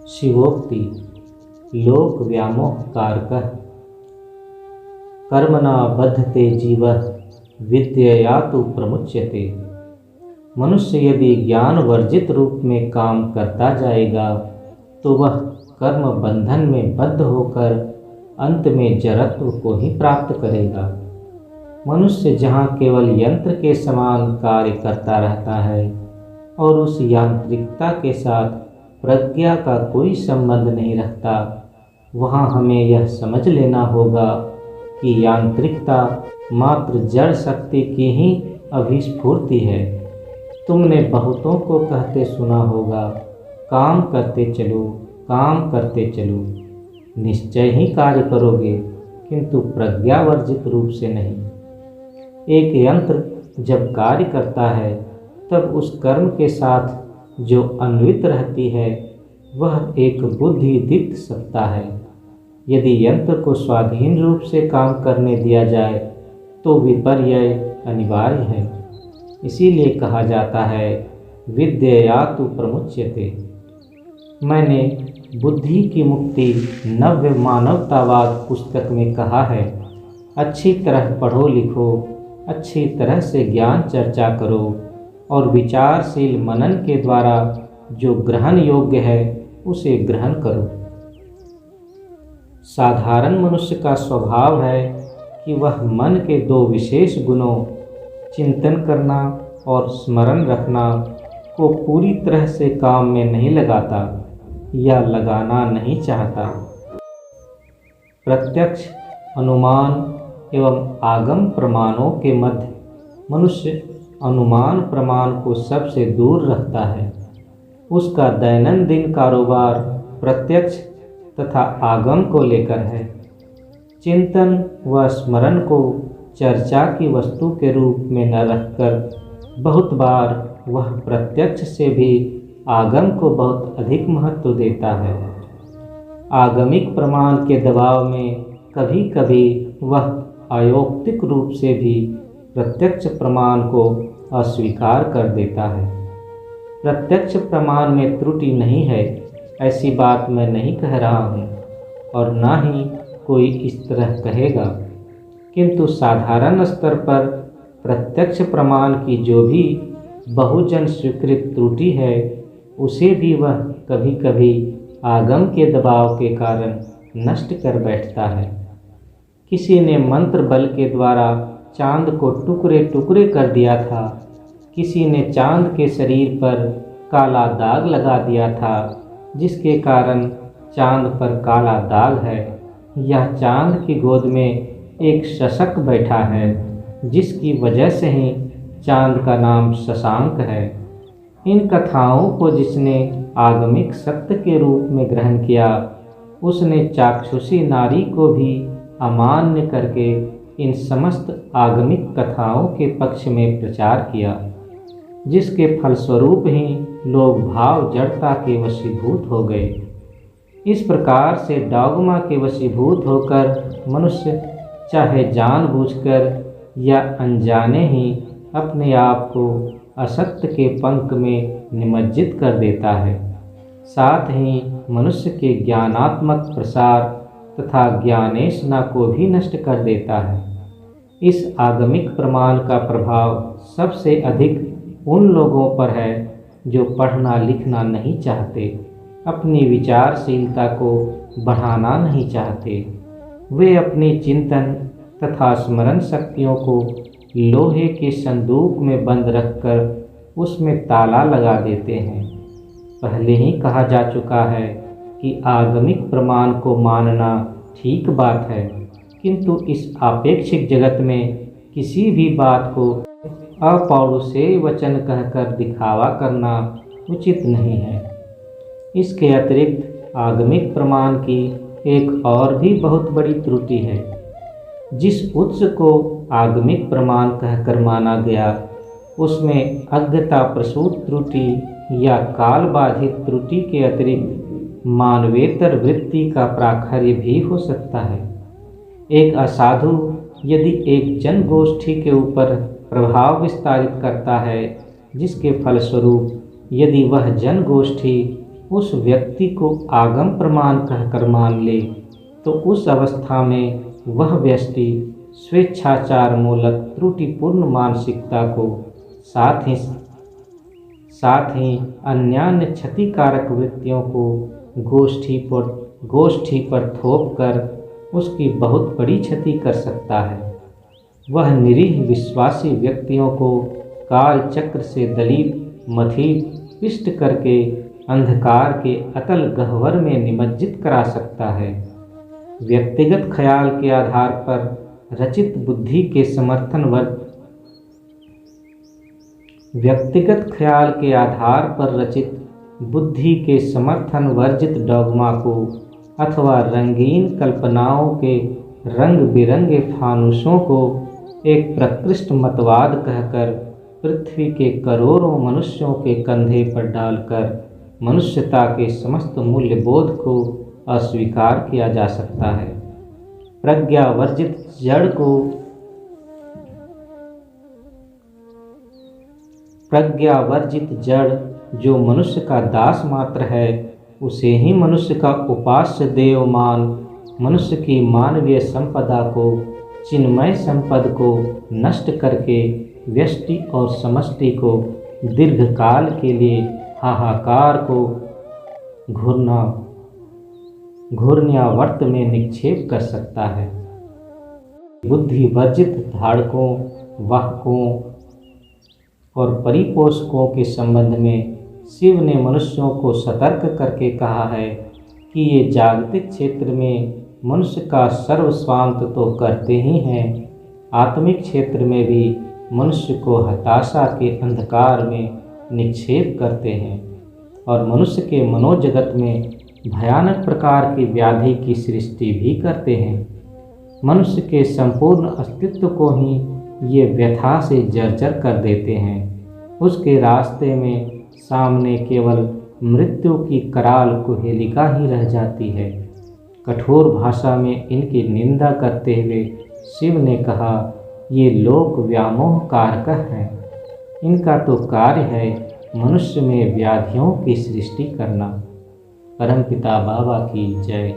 शिवोक्ति लोक व्यामोह कारकः कर्मणा बद्धते जीवः विद्यया तु प्रमुच्यते। मनुष्य यदि ज्ञान वर्जित रूप में काम करता जाएगा तो वह कर्म बंधन में बद्ध होकर अंत में जड़त्व को ही प्राप्त करेगा। मनुष्य जहाँ केवल यंत्र के समान कार्य करता रहता है और उस यांत्रिकता के साथ प्रज्ञा का कोई संबंध नहीं रखता, वहाँ हमें यह समझ लेना होगा कि यांत्रिकता मात्र जड़ शक्ति की ही अभिस्फूर्ति है। तुमने बहुतों को कहते सुना होगा, काम करते चलो, काम करते चलो। निश्चय ही कार्य करोगे, किंतु प्रज्ञावर्जित रूप से नहीं। एक यंत्र जब कार्य करता है तब उस कर्म के साथ जो अन्वित रहती है वह एक बुद्धि दीप्त सत्ता है। यदि यंत्र को स्वाधीन रूप से काम करने दिया जाए तो विपर्यय अनिवार्य है। इसीलिए कहा जाता है विद्यया तु प्रमुच्यते। मैंने बुद्धि की मुक्ति नव्य मानवतावाद पुस्तक में कहा है, अच्छी तरह पढ़ो लिखो, अच्छी तरह से ज्ञान चर्चा करो और विचारशील मनन के द्वारा जो ग्रहण योग्य है उसे ग्रहण करो। साधारण मनुष्य का स्वभाव है कि वह मन के दो विशेष गुणों चिंतन करना और स्मरण रखना को पूरी तरह से काम में नहीं लगाता या लगाना नहीं चाहता। प्रत्यक्ष अनुमान एवं आगम प्रमाणों के मध्य मनुष्य अनुमान प्रमाण को सबसे दूर रखता है। उसका दैनंदिन कारोबार प्रत्यक्ष तथा आगम को लेकर है। चिंतन व स्मरण को चर्चा की वस्तु के रूप में न रखकर बहुत बार वह प्रत्यक्ष से भी आगम को बहुत अधिक महत्व देता है। आगमिक प्रमाण के दबाव में कभी कभी वह अयौक्तिक रूप से भी प्रत्यक्ष प्रमाण को अस्वीकार कर देता है। प्रत्यक्ष प्रमाण में त्रुटि नहीं है, ऐसी बात मैं नहीं कह रहा हूँ और ना ही कोई इस तरह कहेगा, किंतु साधारण स्तर पर प्रत्यक्ष प्रमाण की जो भी बहुजन स्वीकृत त्रुटि है उसे भी वह कभी कभी आगम के दबाव के कारण नष्ट कर बैठता है। किसी ने मंत्र बल के द्वारा चांद को टुकड़े टुकड़े कर दिया था, किसी ने चांद के शरीर पर काला दाग लगा दिया था जिसके कारण चांद पर काला दाग है, या चांद की गोद में एक शशक बैठा है जिसकी वजह से ही चांद का नाम शशांक है। इन कथाओं को जिसने आगमिक सत्य के रूप में ग्रहण किया उसने चाक्षुषी नारी को भी अमान्य करके इन समस्त आगमिक कथाओं के पक्ष में प्रचार किया, जिसके फलस्वरूप ही लोग भाव जड़ता के वशीभूत हो गए। इस प्रकार से डॉगमा के वशीभूत होकर मनुष्य चाहे जानबूझकर या अनजाने ही अपने आप को असत्य के पंख में निमज्जित कर देता है। साथ ही मनुष्य के ज्ञानात्मक प्रसार तथा ज्ञानेशना को भी नष्ट कर देता है। इस आगमिक प्रमाण का प्रभाव सबसे अधिक उन लोगों पर है जो पढ़ना लिखना नहीं चाहते, अपनी विचारशीलता को बढ़ाना नहीं चाहते। वे अपनी चिंतन तथा स्मरण शक्तियों को लोहे के संदूक में बंद रखकर उसमें ताला लगा देते हैं। पहले ही कहा जा चुका है कि आगमिक प्रमाण को मानना ठीक बात है, किंतु इस आपेक्षिक जगत में किसी भी बात को अपौरुषेय वचन कहकर दिखावा करना उचित नहीं है। इसके अतिरिक्त आगमिक प्रमाण की एक और भी बहुत बड़ी त्रुटि है। जिस उत्स को आगमिक प्रमाण कहकर माना गया उसमें अज्ञता प्रसूत त्रुटि या काल बाधित त्रुटि के अतिरिक्त मानवेतर वृत्ति का प्राखर्य भी हो सकता है। एक असाधु यदि एक जनगोष्ठी के ऊपर प्रभाव विस्तारित करता है, जिसके फलस्वरूप यदि वह जनगोष्ठी उस व्यक्ति को आगम प्रमाण कहकर मान ले तो उस अवस्था में वह व्यक्ति स्वेच्छाचार मूलक त्रुटिपूर्ण मानसिकता को साथ ही अन्यान्य क्षतिकारक वृत्तियों को गोष्ठी पर थोप कर उसकी बहुत बड़ी क्षति कर सकता है। वह निरीह विश्वासी व्यक्तियों को काल चक्र से दलित मथी पिष्ट करके अंधकार के अतल गह्वर में निमज्जित करा सकता है। व्यक्तिगत ख्याल के आधार पर रचित बुद्धि के समर्थन वर्जित डॉगमा को अथवा रंगीन कल्पनाओं के रंग बिरंगे फानुसों को एक प्रकृष्ट मतवाद कहकर पृथ्वी के करोड़ों मनुष्यों के कंधे पर डालकर मनुष्यता के समस्त मूल्यबोध को अस्वीकार किया जा सकता है। प्रज्ञावर्जित जड़ जो मनुष्य का दास मात्र है, उसे ही मनुष्य का उपास्य देव मान मनुष्य की मानवीय संपदा को, चिन्मय संपद को नष्ट करके व्यष्टि और समष्टि को दीर्घकाल के लिए हाहाकार को घूर्ण्यावर्त में निक्षेप कर सकता है। बुद्धि वर्जित धारकों, वाहकों और परिपोषकों के संबंध में शिव ने मनुष्यों को सतर्क करके कहा है कि ये जागतिक क्षेत्र में मनुष्य का सर्वस्वांत तो करते ही हैं, आत्मिक क्षेत्र में भी मनुष्य को हताशा के अंधकार में निक्षेप करते हैं और मनुष्य के मनोजगत में भयानक प्रकार की व्याधि की सृष्टि भी करते हैं। मनुष्य के संपूर्ण अस्तित्व को ही ये व्यथा से जर्जर कर देते हैं। उसके रास्ते में सामने केवल मृत्यु की कराल कुहेलिका ही रह जाती है। कठोर भाषा में इनकी निंदा करते हुए शिव ने कहा, ये लोक व्यामोह कारक हैं। इनका तो कार्य है मनुष्य में व्याधियों की सृष्टि करना। परमपिता बाबा की जय।